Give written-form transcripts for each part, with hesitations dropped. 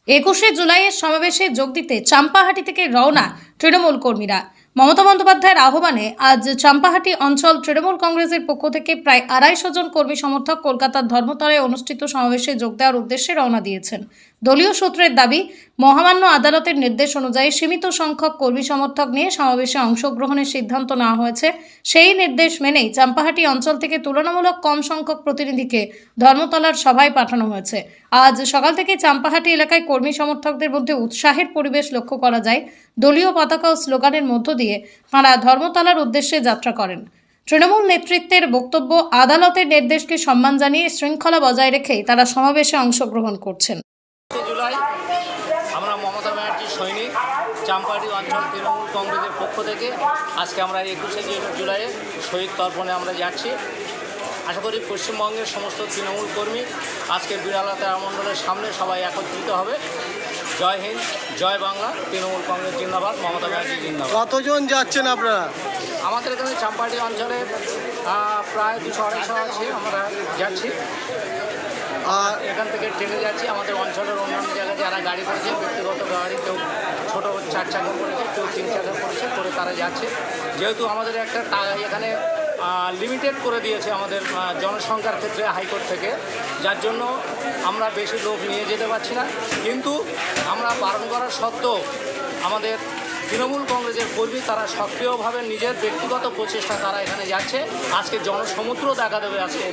21শে জুলাইয়ের সমাবেশে যোগ দিতে চাম্পাহাটি থেকে রওনা তৃণমূল কর্মীরা। মমতা বন্দ্যোপাধ্যায়ের আহ্বানে আজ চাম্পাহাটি অঞ্চল তৃণমূল কংগ্রেসের পক্ষ থেকে প্রায় 250 জন কর্মী সমর্থক কলকাতার ধর্মতলায় অনুষ্ঠিত সমাবেশে যোগ দেওয়ার উদ্দেশ্যে রওনা দিয়েছেন। দলীয় সূত্রের দাবি, মহামান্য আদালতের নির্দেশ অনুযায়ী সীমিত সংখ্যক কর্মী সমর্থক নিয়ে সমাবেশে অংশগ্রহণের সিদ্ধান্ত নেওয়া হয়েছে। সেই নির্দেশ মেনেই চাম্পাহাটি অঞ্চল থেকে তুলনামূলক কম সংখ্যক প্রতিনিধিকে ধর্মতলার সভায় পাঠানো হয়েছে। আজ সকাল থেকে চাম্পাহাটি এলাকায় কর্মী সমর্থকদের মধ্যে উৎসাহের পরিবেশ লক্ষ্য করা যায়। দলীয় পতাকা ও স্লোগানের মধ্য দিয়ে তাঁরা ধর্মতলার উদ্দেশ্যে যাত্রা করেন। তৃণমূল নেতৃত্বের বক্তব্য, আদালতের নির্দেশকে সম্মান জানিয়ে শৃঙ্খলা বজায় রেখেই তারা সমাবেশে অংশগ্রহণ করছেন। জুলাই আমরা মমতা ব্যানার্জির সৈনিক চাম্পাহাটি অঞ্চল তৃণমূল কংগ্রেসের পক্ষ থেকে আজকে আমরা 21শে জুলাইয়ে শহীদ তর্পণে আমরা যাচ্ছি। আশা করি পশ্চিমবঙ্গের সমস্ত তৃণমূল কর্মী আজকে বিড়ালা তারামণ্ডলের সামনে সবাই একত্রিত হবে। জয় হিন্দ, জয় বাংলা, তৃণমূল কংগ্রেস জিন্দাবাদ, মমতা ব্যানার্জি জিন্দাবাদ। কতজন যাচ্ছেন আপনারা? আমাদের এখানে চাম্পাহাটি অঞ্চলে প্রায় 200-250 আছে, আমরা যাচ্ছি। আর এখান থেকে ট্রেনে যাচ্ছি। আমাদের অঞ্চলের অন্যান্য জায়গায় যারা গাড়ি করেছে, ব্যক্তিগত গাড়ি, কেউ ছোটো 4 চাকা করেছে, কেউ 3 চাকা করেছে, করে তারা যাচ্ছে। যেহেতু আমাদের একটা এখানে লিমিটেড করে দিয়েছে আমাদের জনসংখ্যার ক্ষেত্রে হাইকোর্ট থেকে, যার জন্য আমরা বেশি লোক নিয়ে যেতে পারছি না। কিন্তু আমরা বারণ করার সত্ত্বেও আমাদের তৃণমূল কংগ্রেসের কর্মী তারা সক্রিয়ভাবে নিজের ব্যক্তিগত প্রচেষ্টা তারা এখানে যাচ্ছে। আজকে জনসমুদ্র দেখা দেবে আজকে।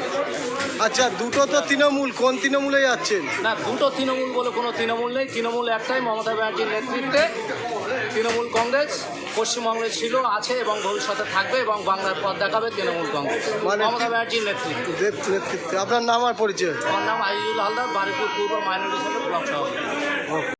আচ্ছা, দুটো তো তৃণমূল, কোন তৃণমূলে যাচ্ছেন? না, দুটো তৃণমূল বলে কোনো তৃণমূল নেই। তৃণমূল একটাই, মমতা ব্যানার্জির নেতৃত্বে তৃণমূল কংগ্রেস পশ্চিমবঙ্গে ছিল, আছে এবং ভবিষ্যতে থাকবে, এবং বাংলার পথ দেখাবে তৃণমূল কংগ্রেস, মমতা ব্যানার্জির নেতৃত্বে। আপনার নাম আর পরিচয়? আমার নাম আজিজুল হালদার, বারুইপুর পূর্ব মাইনরিটি সেলের ব্লক সভাপতি।